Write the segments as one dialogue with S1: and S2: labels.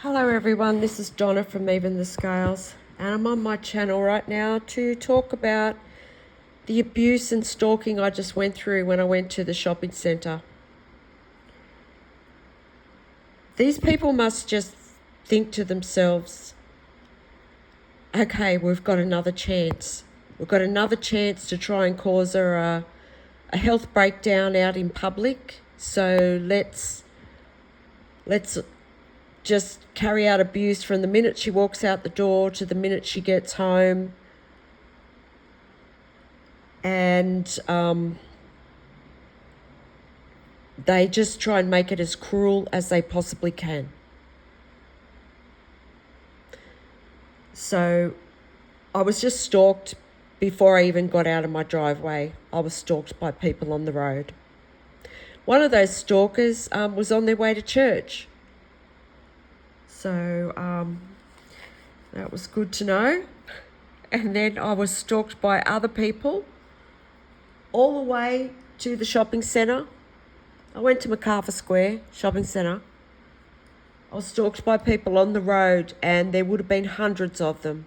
S1: Hello everyone, this is Donna from Even the Scales, and I'm on my channel right now to talk about the abuse and stalking I just went through when I went to the shopping centre. These people must just think to themselves, okay, we've got another chance. We've got another chance to try and cause her a health breakdown out in public, so let's just carry out abuse from the minute she walks out the door to the minute she gets home. And they just try and make it as cruel as they possibly can. So I was just stalked before I even got out of my driveway. I was stalked by people on the road. One of those stalkers was on their way to church. So that was good to know. And then I was stalked by other people all the way to the shopping centre. I went to MacArthur Square shopping centre. I was stalked by people on the road, and there would have been hundreds of them.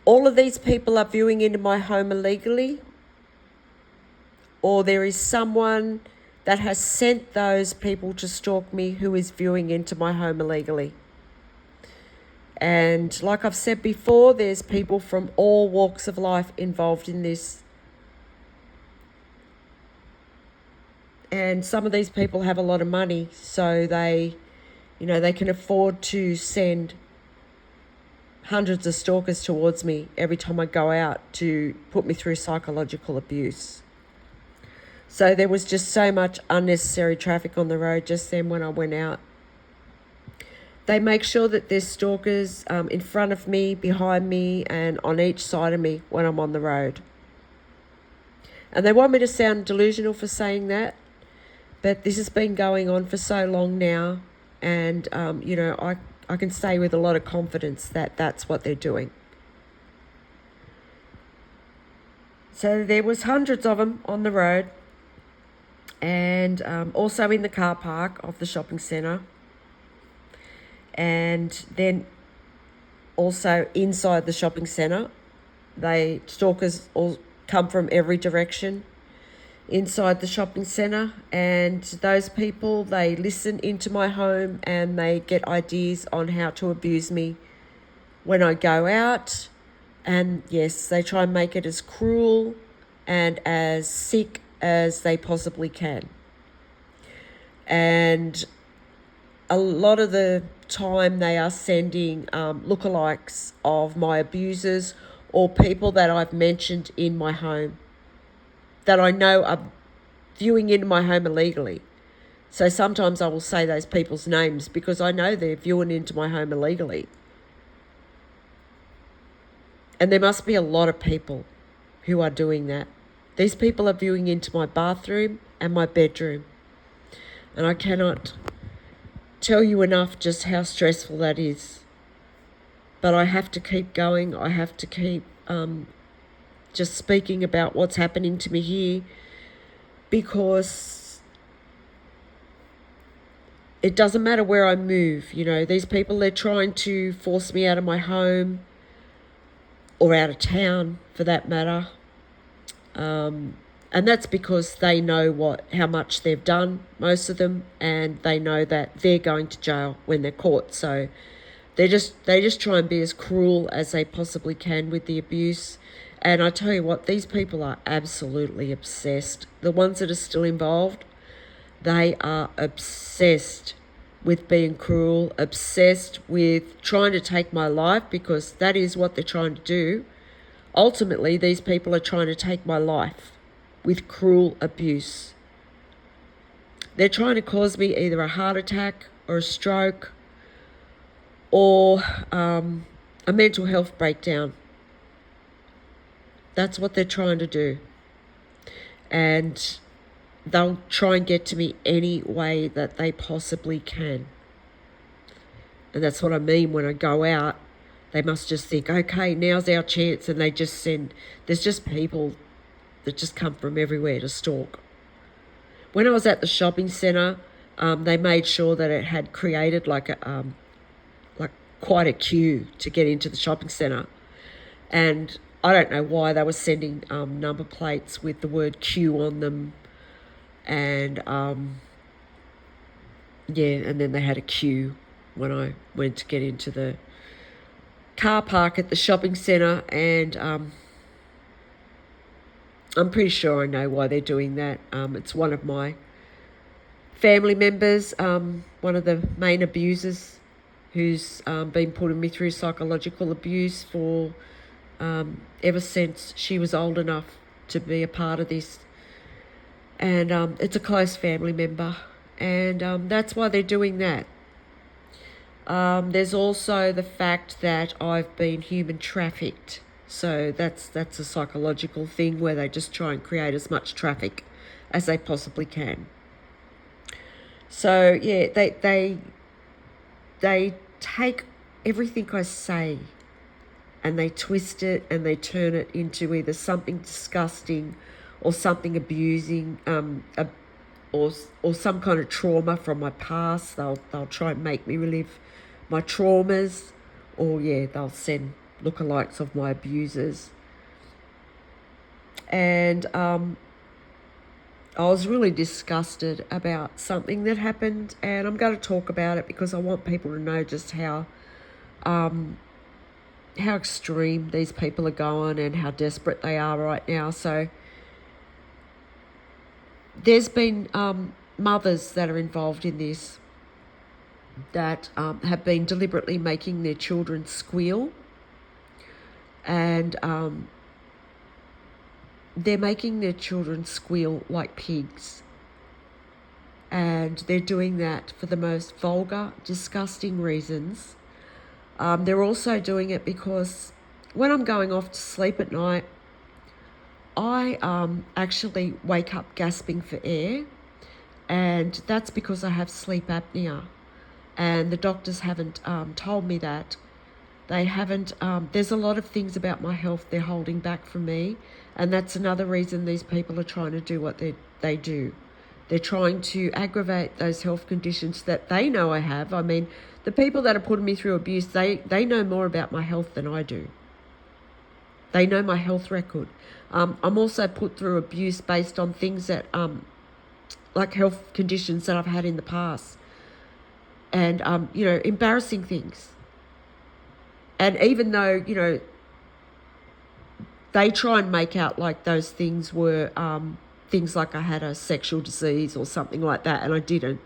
S1: All of these people are viewing into my home illegally, or there is someone that has sent those people to stalk me who is viewing into my home illegally. And like I've said before, there's people from all walks of life involved in this. And some of these people have a lot of money, so they can afford to send hundreds of stalkers towards me every time I go out to put me through psychological abuse. So there was just so much unnecessary traffic on the road just then when I went out. They make sure that there's stalkers in front of me, behind me, and on each side of me when I'm on the road. And they want me to sound delusional for saying that, but this has been going on for so long now, and I can say with a lot of confidence that that's what they're doing. So there was hundreds of them on the road, and also in the car park of the shopping centre, and then also inside the shopping centre. Stalkers all come from every direction inside the shopping centre, and those people, they listen into my home and they get ideas on how to abuse me when I go out. And yes, they try and make it as cruel and as sick as they possibly can. And a lot of the time they are sending lookalikes of my abusers or people that I've mentioned in my home that I know are viewing into my home illegally. So sometimes I will say those people's names because I know they're viewing into my home illegally. And there must be a lot of people who are doing that. These people are viewing into my bathroom and my bedroom. And I cannot tell you enough just how stressful that is. But I have to keep going. I have to keep just speaking about what's happening to me here, because it doesn't matter where I move. These people, they're trying to force me out of my home or out of town for that matter. And that's because they know how much they've done, most of them, and they know that they're going to jail when they're caught. So they just try and be as cruel as they possibly can with the abuse. And I tell you what, these people are absolutely obsessed. The ones that are still involved, they are obsessed with being cruel, obsessed with trying to take my life, because that is what they're trying to do. Ultimately, these people are trying to take my life with cruel abuse. They're trying to cause me either a heart attack or a stroke or a mental health breakdown. That's what they're trying to do. And they'll try and get to me any way that they possibly can. And that's what I mean when I go out. They must just think, okay, now's our chance. And they just there's just people that just come from everywhere to stalk. When I was at the shopping centre, They made sure that it had created like quite a queue to get into the shopping centre, and I don't know why they were sending number plates with the word queue on them, and and then they had a queue when I went to get into the car park at the shopping centre, and I'm pretty sure I know why they're doing that. It's one of my family members, one of the main abusers, who's been putting me through psychological abuse for ever since she was old enough to be a part of this. And it's a close family member, and that's why they're doing that. There's also the fact that I've been human trafficked. So that's a psychological thing where they just try and create as much traffic as they possibly can. So yeah, they take everything I say and they twist it and they turn it into either something disgusting or something abusing, or some kind of trauma from my past. They'll try and make me relive my traumas, or they'll send lookalikes of my abusers. And I was really disgusted about something that happened, and I'm going to talk about it because I want people to know just how extreme these people are going and how desperate they are right now. So there's been mothers that are involved in this that have been deliberately making their children squeal, and they're making their children squeal like pigs, and they're doing that for the most vulgar, disgusting reasons. They're also doing it because when I'm going off to sleep at night, I actually wake up gasping for air, and that's because I have sleep apnea, and the doctors haven't told me that. They haven't, there's a lot of things about my health they're holding back from me, and that's another reason these people are trying to do what they do. They're trying to aggravate those health conditions that they know I have. I mean, the people that are putting me through abuse, they know more about my health than I do. They know my health record. I'm also put through abuse based on things that, like health conditions that I've had in the past, and, embarrassing things. And even though, they try and make out like those things were things like I had a sexual disease or something like that, and I didn't.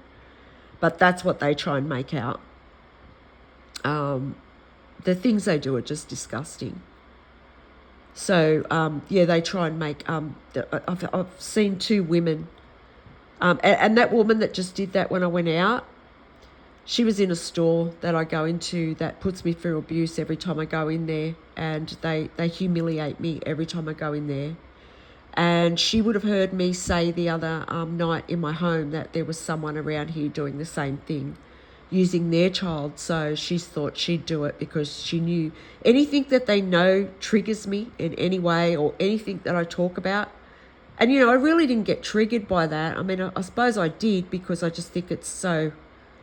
S1: But that's what they try and make out. The things they do are just disgusting. So, they try and make... I've seen two women, and that woman that just did that when I went out, she was in a store that I go into that puts me through abuse every time I go in there, and they humiliate me every time I go in there. And she would have heard me say the other night in my home that there was someone around here doing the same thing, using their child. So she thought she'd do it because she knew anything that they know triggers me in any way, or anything that I talk about. And, I really didn't get triggered by that. I mean, I suppose I did, because I just think it's so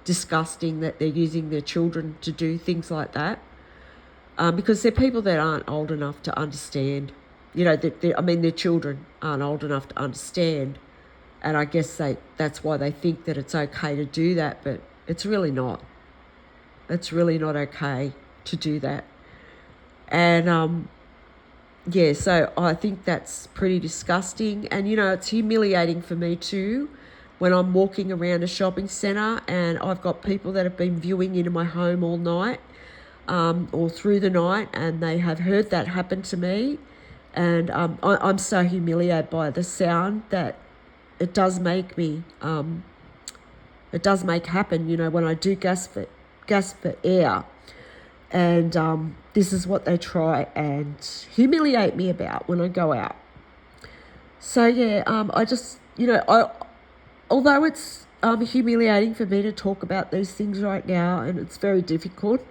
S1: disgusting that they're using their children to do things like that, because they're people that aren't old enough to understand. Their children aren't old enough to understand, and I guess that's why they think that it's okay to do that, but it's really not. It's really not okay to do that. And so I think that's pretty disgusting, and it's humiliating for me too when I'm walking around a shopping centre and I've got people that have been viewing into my home all night, or through the night, and they have heard that happen to me. And I'm so humiliated by the sound that it does make me, it does make happen, when I do gasp for air. And this is what they try and humiliate me about when I go out. So I just, although it's humiliating for me to talk about these things right now, and it's very difficult,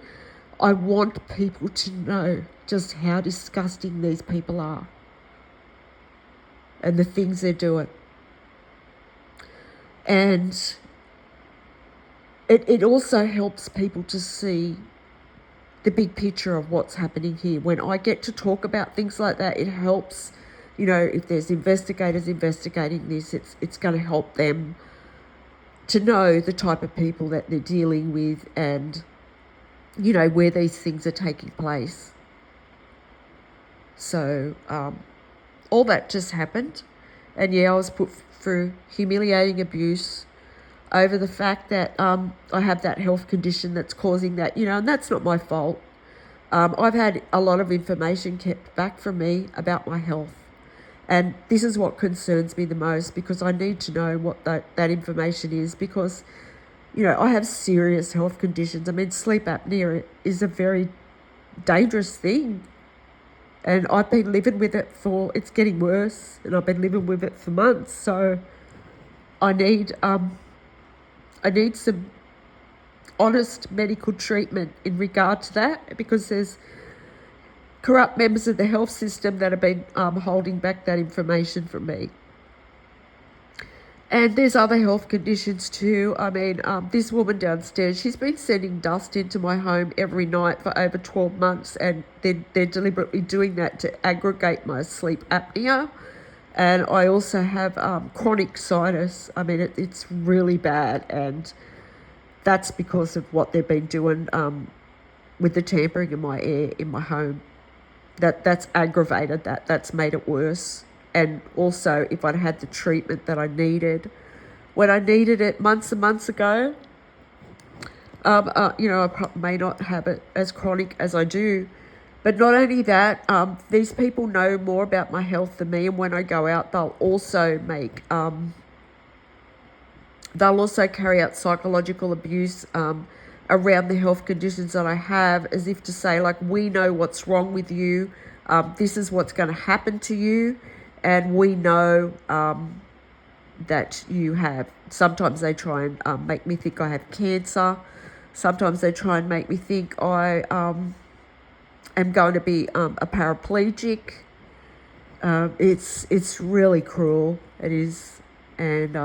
S1: I want people to know just how disgusting these people are and the things they're doing. And it also helps people to see the big picture of what's happening here. When I get to talk about things like that, it helps, you know, if there's investigators investigating this, it's going to help them to know the type of people that they're dealing with and, you know, where these things are taking place. So all that just happened. And yeah, I was put through humiliating abuse over the fact that I have that health condition that's causing that, you know, and that's not my fault. I've had a lot of information kept back from me about my health. And this is what concerns me the most, because I need to know what that information is, because, you know, I have serious health conditions. I mean, sleep apnea is a very dangerous thing. And I've been living with it it's getting worse, and I've been living with it for months. So I need some honest medical treatment in regard to that, because there's corrupt members of the health system that have been holding back that information from me. And there's other health conditions too. I mean, this woman downstairs, she's been sending dust into my home every night for over 12 months, and they're deliberately doing that to aggravate my sleep apnea. And I also have chronic sinus. I mean, it's really bad, and that's because of what they've been doing with the tampering in my air in my home. That's aggravated that. That's made it worse. And also, if I'd had the treatment that I needed when I needed it months and months ago, you know, I may not have it as chronic as I do. But not only that, these people know more about my health than me, and when I go out, they'll also carry out psychological abuse around the health conditions that I have, as if to say, like, we know what's wrong with you, this is what's going to happen to you, and we know that you have. Sometimes they try and make me think I have cancer. Sometimes they try and make me think I am going to be a paraplegic. It's really cruel. It is. And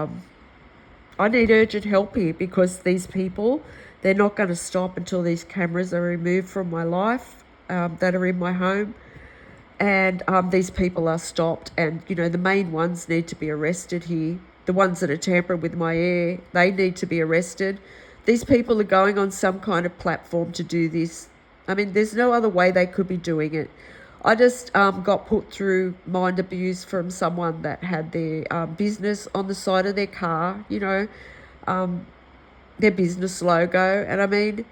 S1: I need urgent help here, because these people, they're not going to stop until these cameras are removed from my life that are in my home. And these people are stopped, and, you know, the main ones need to be arrested here. The ones that are tampering with my air, they need to be arrested. These people are going on some kind of platform to do this. I mean, there's no other way they could be doing it. I just got put through mind abuse from someone that had their business on the side of their car, you know, their business logo. And I mean,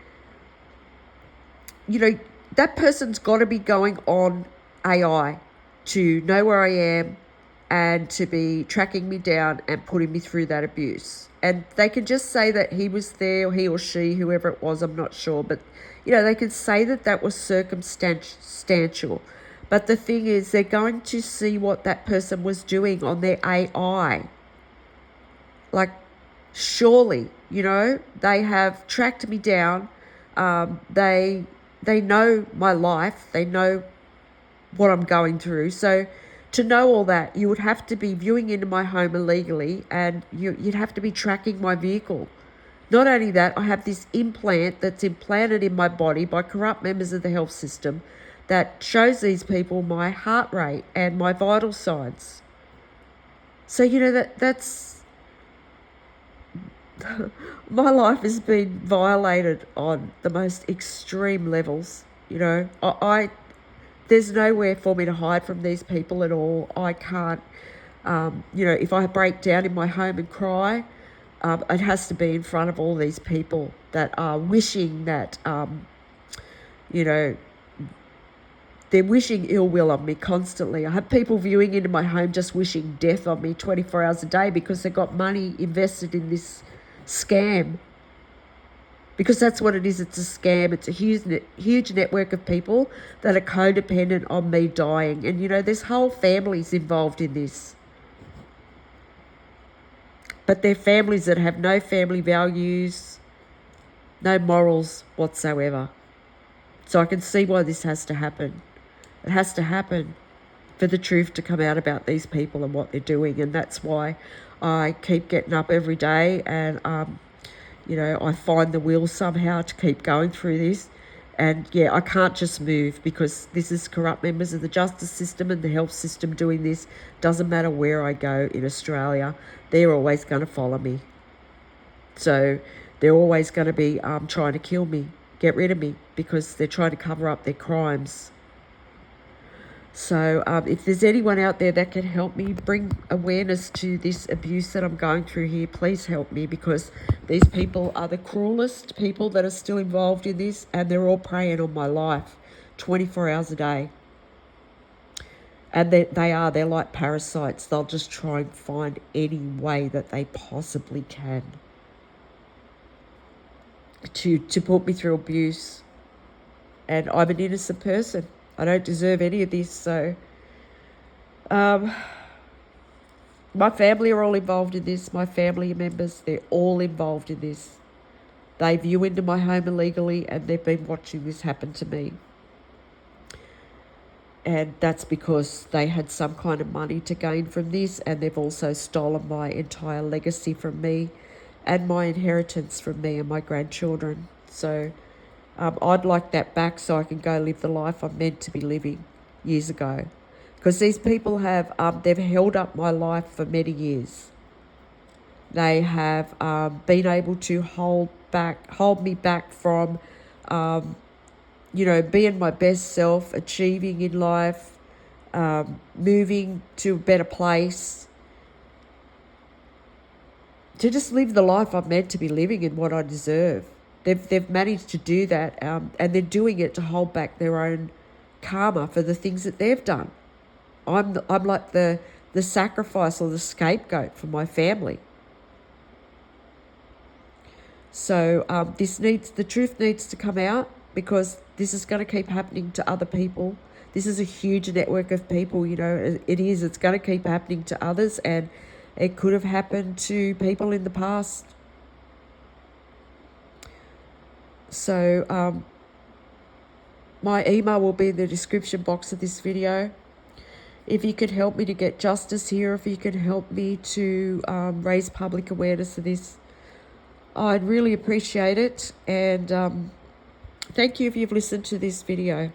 S1: you know, that person's got to be going on AI to know where I am and to be tracking me down and putting me through that abuse. And they can just say that he was there, or he or she, whoever it was, I'm not sure. But, you know, they can say that that was circumstantial. But the thing is, they're going to see what that person was doing on their AI. Like, surely, you know, they have tracked me down. They know my life. They know what I'm going through. So to know all that, you would have to be viewing into my home illegally, and you'd have to be tracking my vehicle. Not only that, I have this implant that's implanted in my body by corrupt members of the health system that shows these people my heart rate and my vital signs. So, you know, that's my life has been violated on the most extreme levels. You know, there's nowhere for me to hide from these people at all. I can't, you know, if I break down in my home and cry, it has to be in front of all these people that are wishing that, you know, they're wishing ill will on me constantly. I have people viewing into my home just wishing death on me 24 hours a day, because they've got money invested in this scam. Because that's what it is. It's a scam. It's a huge network of people that are codependent on me dying. And, you know, there's whole families involved in this. But they're families that have no family values, no morals whatsoever. So I can see why this has to happen. It has to happen for the truth to come out about these people and what they're doing. And that's why I keep getting up every day and, You know, I find the will somehow to keep going through this. And yeah, I can't just move because this is corrupt members of the justice system and the health system doing this. Doesn't matter where I go in Australia, they're always going to follow me. So they're always going to be trying to kill me, get rid of me, because they're trying to cover up their crimes. So if there's anyone out there that can help me bring awareness to this abuse that I'm going through here, please help me, because these people are the cruelest people that are still involved in this, and they're all preying on my life 24 hours a day. And they're like parasites. They'll just try and find any way that they possibly can to put me through abuse. And I'm an innocent person. I don't deserve any of this. So my family are all involved in this. My family members, they're all involved in this. They view into my home illegally, and they've been watching this happen to me. And that's because they had some kind of money to gain from this, and they've also stolen my entire legacy from me and my inheritance from me and my grandchildren. So I'd like that back so I can go live the life I'm meant to be living years ago. Because these people have, they've held up my life for many years. They have been able to hold me back from, you know, being my best self, achieving in life, moving to a better place, to just live the life I'm meant to be living and what I deserve. They've managed to do that, and they're doing it to hold back their own karma for the things that they've done. I'm like the sacrifice or the scapegoat for my family. So the truth needs to come out, because this is going to keep happening to other people. This is a huge network of people, you know, it's going to keep happening to others, and it could have happened to people in the past. So my email will be in the description box of this video. If you could help me to get justice here, if you can help me to raise public awareness of this, I'd really appreciate it. And thank you if you've listened to this video.